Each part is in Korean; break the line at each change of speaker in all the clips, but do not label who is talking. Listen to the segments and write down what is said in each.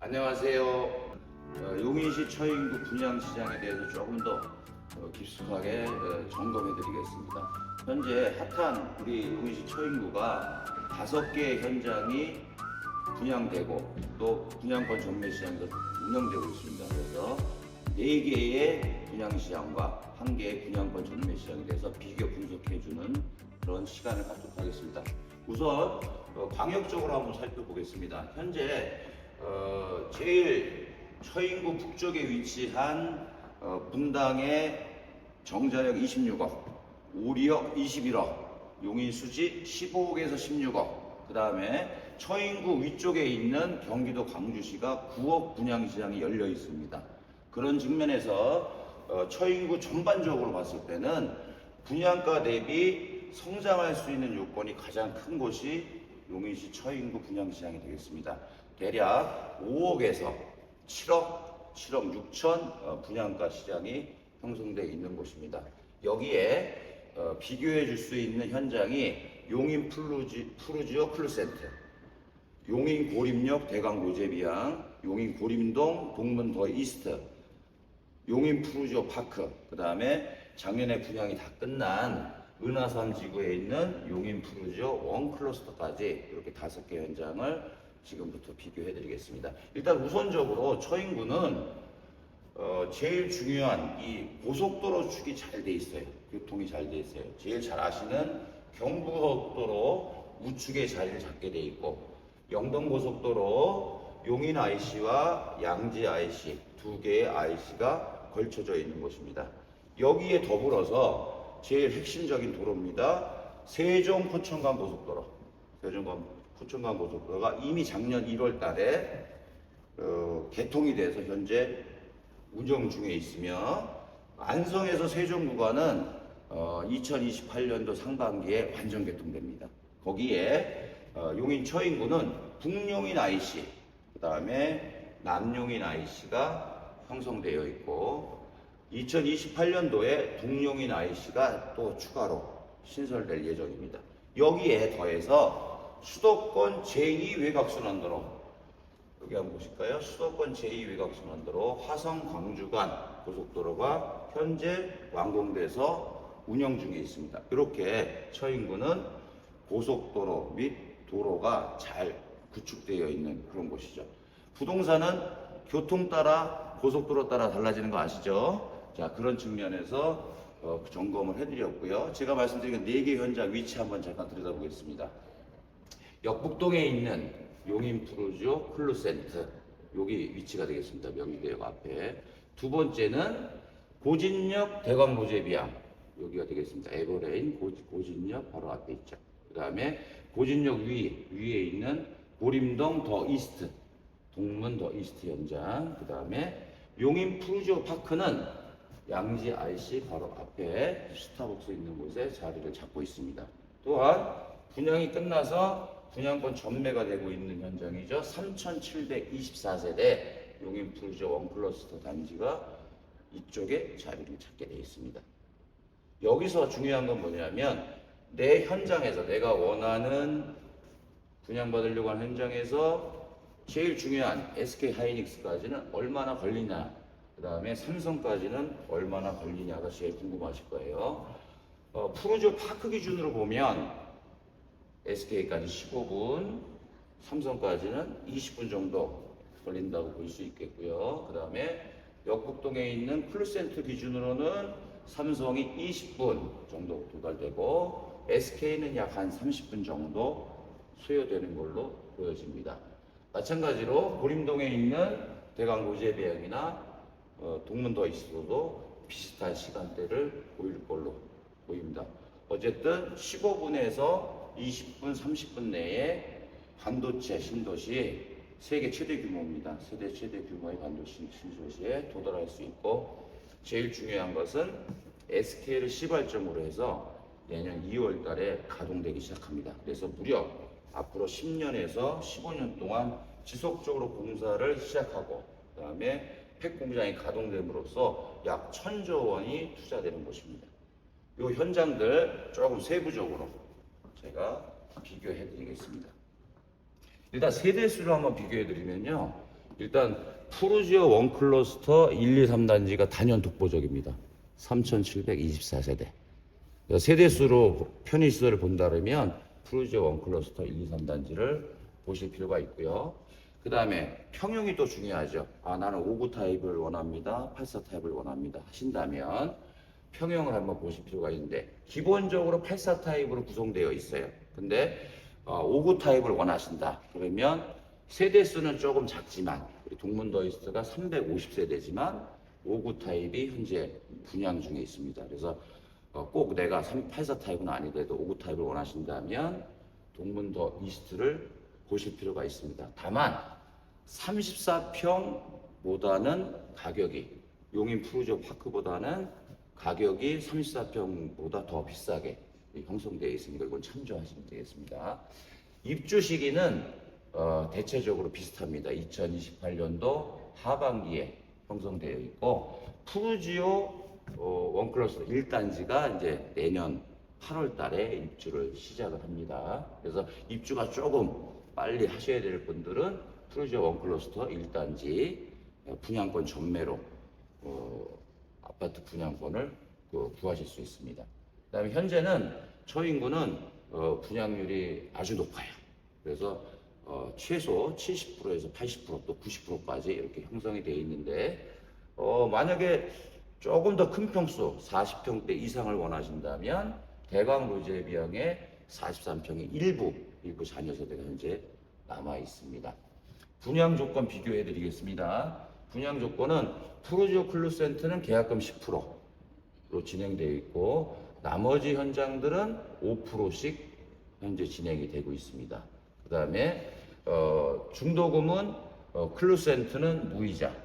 안녕하세요. 용인시 처인구 분양시장에 대해서 조금 더 깊숙하게 점검해 드리겠습니다. 현재 핫한 우리 용인시 처인구가 5개의 현장이 분양되고 또 분양권 전매 시장에서 운영되고 있습니다. 그래서 4개의 분양시장과 1개의 분양권 전매 시장에 대해서 비교 분석해주는 그런 시간을 갖도록 하겠습니다. 우선 광역적으로 한번 살펴보겠습니다. 현재 제일 처인구 북쪽에 위치한 분당의 정자역 26억, 오리역 21억, 용인수지 15억에서 16억, 그 다음에 처인구 위쪽에 있는 경기도 광주시가 9억 분양시장이 열려 있습니다. 그런 측면에서 처인구 전반적으로 봤을 때는 분양가 대비 성장할 수 있는 요건이 가장 큰 곳이 용인시 처인구 분양시장이 되겠습니다. 대략 5억에서 7억, 7억 6천 분양가 시장이 형성되어 있는 곳입니다. 여기에 비교해 줄 수 있는 현장이 용인 푸르지오 클루센터, 용인 고림역 대강 노제비양, 용인 고림동 동문 더 이스트, 용인 푸르지오 파크, 그 다음에 작년에 분양이 다 끝난 은하산 지구에 있는 용인 푸르지오 원 클러스터까지 이렇게 5개 현장을 지금부터 비교해 드리겠습니다. 일단 우선적으로 처인구는 제일 중요한 이 고속도로 축이 잘 돼 있어요. 교통이 잘 돼 있어요. 제일 잘 아시는 경부고속도로 우측에 자리를 잡게 돼 있고, 영동고속도로 용인 IC와 양지 IC 2개의 IC가 걸쳐져 있는 곳입니다. 여기에 더불어서 제일 핵심적인 도로입니다. 세종 포천간 고속도로. 포천간 고속도로가 이미 작년 1월 달에 개통이 돼서 현재 운영 중에 있으며, 안성에서 세종 구간은 2028년도 상반기에 완전 개통됩니다. 거기에 용인 처인구는 북용인 IC, 그 다음에 남용인 IC가 형성되어 있고, 2028년도에 동용인 IC가 또 추가로 신설될 예정입니다. 여기에 더해서 수도권 제2외곽순환도로, 여기 한번 보실까요? 수도권 제2외곽순환도로 화성 광주간 고속도로가 현재 완공돼서 운영 중에 있습니다. 이렇게 처인구는 고속도로 및 도로가 잘 구축되어 있는 그런 곳이죠. 부동산은 교통 따라 고속도로 따라 달라지는 거 아시죠? 자, 그런 측면에서 점검을 해드렸고요. 제가 말씀드린 4개 현장 위치 한번 잠깐 들여다보겠습니다. 역북동에 있는 용인 푸르지오 클루센터, 여기 위치가 되겠습니다. 명리대역 앞에. 두 번째는 고진역 대광 노제비양, 여기가 되겠습니다. 에버레인 고진역 바로 앞에 있죠. 그 다음에 고진역 위에 있는 고림동 더 이스트, 동문 더 이스트 현장. 그 다음에 용인 푸르지오 파크는 양지 IC 바로 앞에 스타벅스 있는 곳에 자리를 잡고 있습니다. 또한 분양이 끝나서 분양권 전매가 되고 있는 현장이죠. 3,724세대 용인 푸르지오 원클러스터 단지가 이쪽에 자리를 찾게 되어 있습니다. 여기서 중요한 건 뭐냐면, 내 현장에서 내가 원하는 분양받으려고 하는 현장에서 제일 중요한 SK 하이닉스까지는 얼마나 걸리냐, 그 다음에 삼성까지는 얼마나 걸리냐가 제일 궁금하실 거예요. 푸르지오 파크 기준으로 보면 SK까지 15분, 삼성까지는 20분 정도 걸린다고 볼 수 있겠고요. 그 다음에 역북동에 있는 클루센터 기준으로는 삼성이 20분 정도 도달되고, SK는 약 한 30분 정도 소요되는 걸로 보여집니다. 마찬가지로 고림동에 있는 대강 노제비양이나 동문 더 이스트도 비슷한 시간대를 보일 걸로 보입니다. 어쨌든 15분에서 20분, 30분 내에 반도체 신도시 세계 최대 규모입니다. 세계 최대 규모의 반도체 신도시에 도달할 수 있고, 제일 중요한 것은 SK를 시발점으로 해서 내년 2월 달에 가동되기 시작합니다. 그래서 무려 앞으로 10년에서 15년 동안 지속적으로 공사를 시작하고, 그 다음에 팩 공장이 가동됨으로써 약 1,000조 원이 투자되는 곳입니다. 이 현장들 조금 세부적으로 제가 비교해 드리겠습니다. 일단 세대수를 한번 비교해 드리면요, 일단 푸르지오 원클러스터 1, 2, 3단지가 단연 독보적입니다. 3,724세대. 세대수로 편의시설을 본다면 푸르지오 원클러스터 1, 2, 3단지를 보실 필요가 있고요. 그 다음에 평형이 또 중요하죠. 나는 59 타입을 원합니다. 84 타입을 원합니다. 하신다면 평형을 한번 보실 필요가 있는데 기본적으로 84 타입으로 구성되어 있어요. 근데 59 타입을 원하신다. 그러면 세대수는 조금 작지만 우리 동문더이스트가 350세대지만 59 타입이 현재 분양 중에 있습니다. 그래서 꼭 내가 84 타입은 아니더라도 59 타입을 원하신다면 동문더이스트를 보실 필요가 있습니다. 다만 34평보다는 가격이 용인 푸르지오 파크보다는 가격이 34평보다 더 비싸게 형성되어 있으니까 이건 참조하시면 되겠습니다. 입주 시기는 대체적으로 비슷합니다. 2028년도 하반기에 형성되어 있고 푸르지오 원클러스터 1단지가 이제 내년 8월 달에 입주를 시작을 합니다. 그래서 입주가 조금 빨리 하셔야 될 분들은 푸르지오 원클러스터 1단지 분양권 전매로 아파트 분양권을 구하실 수 있습니다. 그 다음에 현재는 초인구는 분양률이 아주 높아요. 그래서 최소 70%에서 80% 또 90%까지 이렇게 형성이 되어 있는데 만약에 조금 더 큰 평수 40평대 이상을 원하신다면 대광 로제 비용의 43평의 일부 잔여 세대가 현재 남아 있습니다. 분양 조건 비교해 드리겠습니다. 분양 조건은 푸르지오 클루센트는 계약금 10%로 진행되어 있고 나머지 현장들은 5%씩 현재 진행이 되고 있습니다. 그 다음에 중도금은 클루센트는 무이자,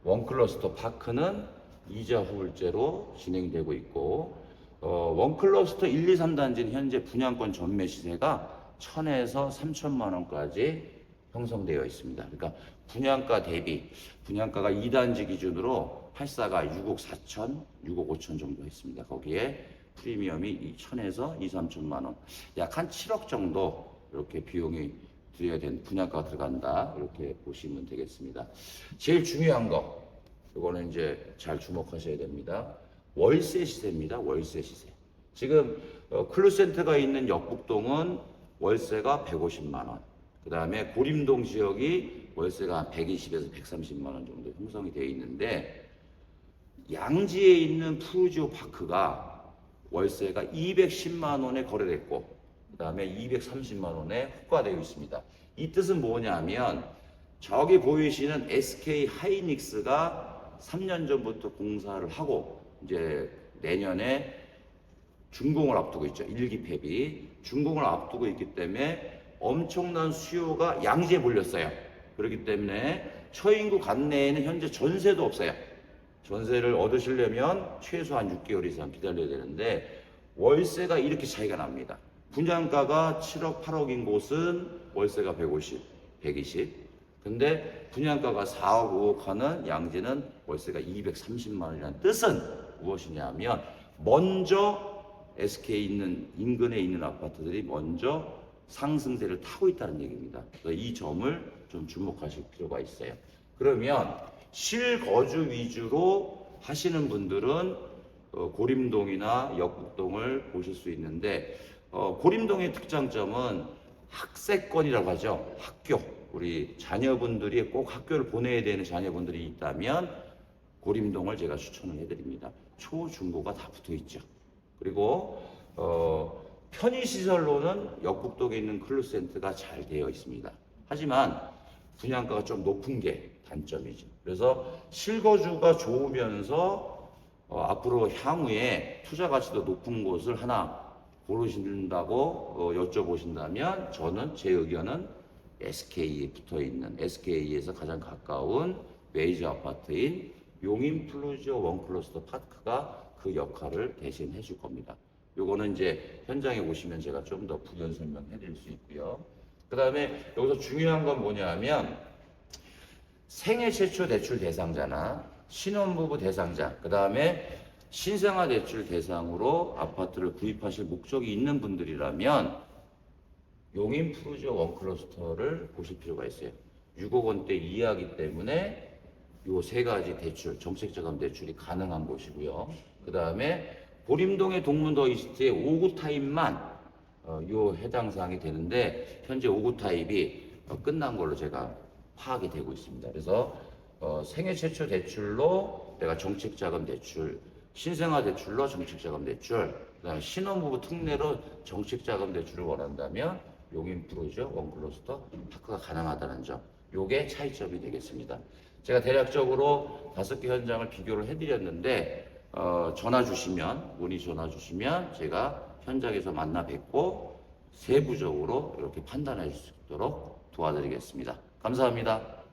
원클러스터 파크는 이자 후불제로 진행되고 있고 원클러스터 1, 2, 3단지는 현재 분양권 전매 시세가 1,000에서 3,000만 원까지 형성되어 있습니다. 그러니까 분양가 대비 분양가가 2단지 기준으로 84가 6억 4천, 6억 5천 정도 했습니다. 거기에 프리미엄이 1,000에서 2, 3천만 원, 약 한 7억 정도 이렇게 비용이 들여야 되는 분양가가 들어간다. 이렇게 보시면 되겠습니다. 제일 중요한 거 이거는 이제 잘 주목하셔야 됩니다. 월세 시세입니다. 월세 시세. 지금 클루센터가 있는 역북동은 월세가 150만 원. 그 다음에 고림동 지역이 월세가 120에서 130만 원 정도 형성이 되어 있는데 양지에 있는 푸르지오 파크가 월세가 210만 원에 거래됐고 그 다음에 230만 원에 호가되어 있습니다. 이 뜻은 뭐냐면 저기 보이시는 SK 하이닉스가 3년 전부터 공사를 하고 이제 내년에 준공을 앞두고 있죠. 1기 폐비 준공을 앞두고 있기 때문에 엄청난 수요가 양지에 몰렸어요. 그렇기 때문에 처인구 관내에는 현재 전세도 없어요. 전세를 얻으시려면 최소한 6개월 이상 기다려야 되는데 월세가 이렇게 차이가 납니다. 분양가가 7억, 8억인 곳은 월세가 150, 120. 근데 분양가가 4억, 5억 하는 양지는 월세가 230만 원이라는 뜻은 무엇이냐면 먼저 SK에 있는 인근에 있는 아파트들이 먼저 상승세를 타고 있다는 얘기입니다. 그래서 이 점을 좀 주목하실 필요가 있어요. 그러면 실거주 위주로 하시는 분들은 고림동이나 역북동을 보실 수 있는데 고림동의 특장점은 학세권이라고 하죠. 학교, 우리 자녀분들이 꼭 학교를 보내야 되는 자녀분들이 있다면 고림동을 제가 추천을 해드립니다. 초, 중고가 다 붙어 있죠. 그리고 편의시설로는 역북동에 있는 클루센트가 잘 되어 있습니다. 하지만 분양가가 좀 높은 게 단점이죠. 그래서 실거주가 좋으면서 앞으로 향후에 투자 가치도 높은 곳을 하나 고르신다고 여쭤보신다면 저는 제 의견은 SK에 붙어 있는 SK에서 가장 가까운 메이저 아파트인 용인 푸르지오 원클러스터 파크가 그 역할을 대신 해줄 겁니다. 요거는 이제 현장에 오시면 제가 좀 더 부연 설명해 드릴 수 있고요. 그 다음에 여기서 중요한 건 뭐냐면 생애 최초 대출 대상자나 신혼부부 대상자, 그 다음에 신생아 대출 대상으로 아파트를 구입하실 목적이 있는 분들이라면 용인 푸르지오 원클러스터를 보실 필요가 있어요. 6억 원대 이하이기 때문에 요 세 가지 대출, 정책자금 대출이 가능한 곳이고요. 그 다음에 보림동의 동문더 이스트의 5구 타입만 요 해당 사항이 되는데 현재 5구 타입이 끝난 걸로 제가 파악이 되고 있습니다. 그래서 생애 최초 대출로 내가 정책자금 대출, 신생아 대출로 정책자금 대출, 그다음에 신혼부부 특례로 정책자금 대출을 원한다면 용인 프로죠, 원클러스터 파크가 가능하다는 점, 요게 차이점이 되겠습니다. 제가 대략적으로 5개 현장을 비교를 해드렸는데 문의 전화 주시면 제가 현장에서 만나 뵙고 세부적으로 이렇게 판단할 수 있도록 도와드리겠습니다. 감사합니다.